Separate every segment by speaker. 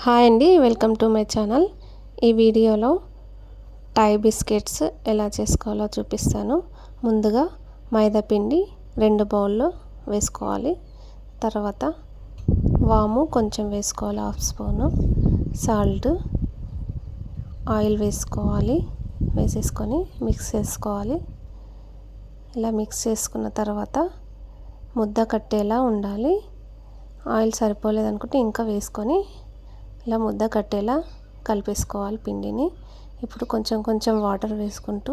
Speaker 1: Hi అండి, welcome to my channel. ఈ వీడియోలో టై బిస్కెట్స్ ఎలా చేసుకోవాలో చూపిస్తాను. ముందుగా మైదా పిండి 2 బౌల్లో వేసుకోవాలి. తర్వాత వాము కొంచెం వేసుకోవాలి, 1/2 స్పూను. సాల్ట్, ఆయిల్ వేసుకోవాలి. వేసేసుకొని మిక్స్ చేసుకోవాలి. ఇలా మిక్స్ చేసుకున్న తర్వాత ముద్ద కట్టేలా ఉండాలి. ఆయిల్ సరిపోలేదనుకుంటే ఇంకా వేసుకొని ఇలా ముద్ద కట్టేలా కలిపేసుకోవాలి పిండిని. ఇప్పుడు కొంచెం కొంచెం వాటర్ వేసుకుంటూ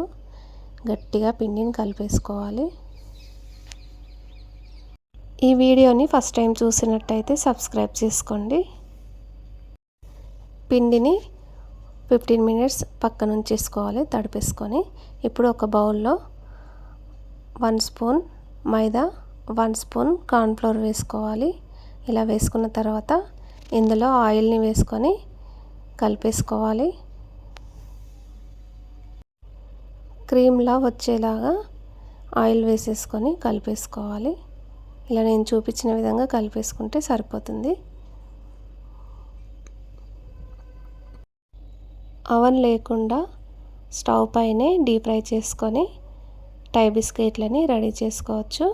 Speaker 1: గట్టిగా పిండిని కలిపేసుకోవాలి. ఈ వీడియోని ఫస్ట్ టైం చూసినట్టయితే సబ్స్క్రైబ్ చేసుకోండి. పిండిని 15 మినిట్స్ పక్కన ఉంచేసుకోవాలి తడిపేసుకొని. ఇప్పుడు ఒక బౌల్లో 1 స్పూన్ మైదా, 1 స్పూన్ కార్న్ఫ్లోర్ వేసుకోవాలి. ఇలా వేసుకున్న తర్వాత ఇందులో ఆయిల్ని వేసుకొని కలిపేసుకోవాలి. క్రీమ్లా వచ్చేలాగా ఆయిల్ వేసేసుకొని కలిపేసుకోవాలి. ఇలా నేను చూపించిన విధంగా కలిపేసుకుంటే సరిపోతుంది. అవన్ లేకుండా స్టవ్ పైనే డీప్ ఫ్రై చేసుకొని టై బిస్కెట్లని రెడీ చేసుకోవచ్చు.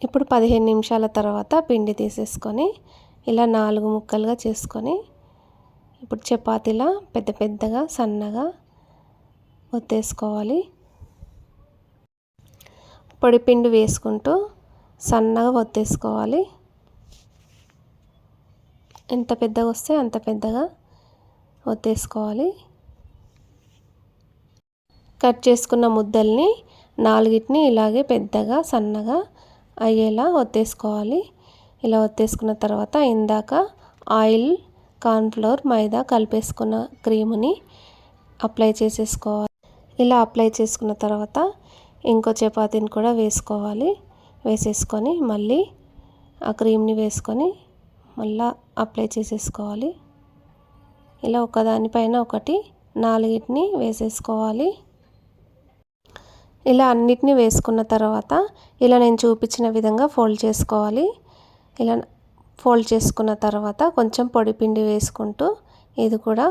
Speaker 1: ఇప్పుడు 15 నిమిషాల తర్వాత పిండి తీసేసుకొని ఇలా 4 ముక్కలుగా చేసుకొని ఇప్పుడు చపాతీలా పెద్ద పెద్దగా సన్నగా ఒత్తేసుకోవాలి. పొడి పిండి వేసుకుంటూ సన్నగా ఒత్తేసుకోవాలి. ఎంత పెద్దగా వస్తే అంత పెద్దగా ఒత్తేసుకోవాలి. కట్ చేసుకున్న ముద్దల్ని 4ని ఇలాగే పెద్దగా సన్నగా అయ్యేలా ఒత్తేసుకోవాలి. ఇలా ఒత్తేసుకున్న తర్వాత ఇందాక ఆయిల్, కార్న్ఫ్లోర్, మైదా కలిపేసుకున్న క్రీముని అప్లై చేసేసుకోవాలి. ఇలా అప్లై చేసుకున్న తర్వాత ఇంకో చపాతీని కూడా వేసుకోవాలి. వేసేసుకొని మళ్ళీ ఆ క్రీమ్ని వేసుకొని మళ్ళీ అప్లై చేసేసుకోవాలి. ఇలా ఒకదానిపైన ఒకటి 4ని వేసేసుకోవాలి. ఇలా అన్నిటినీ వేసుకున్న తర్వాత ఇలా నేను చూపించిన విధంగా ఫోల్డ్ చేసుకోవాలి. ఇలా ఫోల్డ్ చేసుకున్న తర్వాత కొంచెం పొడి పిండి వేసుకుంటూ ఇది కూడా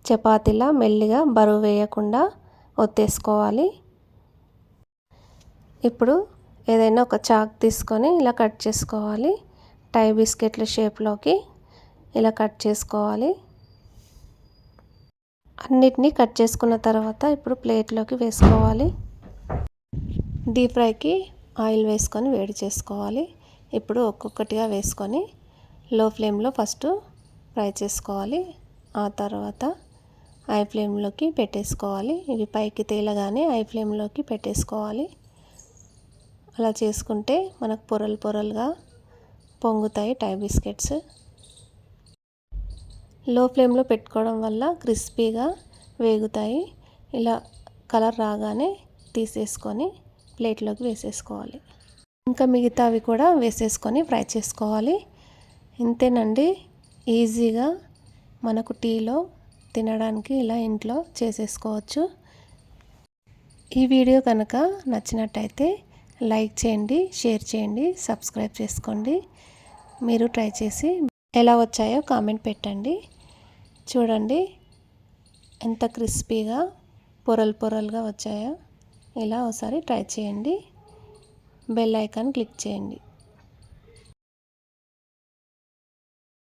Speaker 1: చపాతీలా మెల్లిగా బరువు వేయకుండా ఒత్తేసుకోవాలి. ఇప్పుడు ఏదైనా ఒక చాక్ తీసుకొని ఇలా కట్ చేసుకోవాలి. టై బిస్కెట్ల షేప్లోకి ఇలా కట్ చేసుకోవాలి. అన్నిటినీ కట్ చేసుకున్న తర్వాత ఇప్పుడు ప్లేట్లోకి వేసుకోవాలి. డీప్ ఫ్రైకి ఆయిల్ వేసుకొని వేడి చేసుకోవాలి. ఇప్పుడు ఒక్కొక్కటిగా వేసుకొని లో ఫ్లేమ్లో ఫస్ట్ ఫ్రై చేసుకోవాలి. ఆ తర్వాత హై ఫ్లేమ్లోకి పెట్టేసుకోవాలి. ఇవి పైకి తేలగానే హై ఫ్లేమ్లోకి పెట్టేసుకోవాలి. అలా చేసుకుంటే మనకు పొరలు పొరలుగా పొంగుతాయి టై బిస్కెట్స్. లో ఫ్లేమ్లో పెట్టుకోవడం వల్ల క్రిస్పీగా వేగుతాయి. ఇలా కలర్ రాగానే తీసేసుకొని ప్లేట్లోకి వేసేసుకోవాలి. ఇంకా మిగతావి కూడా వేసేసుకొని ఫ్రై చేసుకోవాలి. ఇంతేనండి, ఈజీగా మనకు టీలో తినడానికి ఇలా ఇంట్లో చేసేసుకోవచ్చు. ఈ వీడియో కనుక నచ్చినట్టయితే లైక్ చేయండి, షేర్ చేయండి, సబ్స్క్రైబ్ చేసుకోండి. మీరు ట్రై చేసి ఎలా వచ్చాయో కామెంట్ పెట్టండి. చూడండి ఎంత క్రిస్పీగా పొరలు పొరలుగా వచ్చాయో. ఇలా ఒకసారి ట్రై చేయండి. బెల్ ఐకాన్ క్లిక్ చేయండి.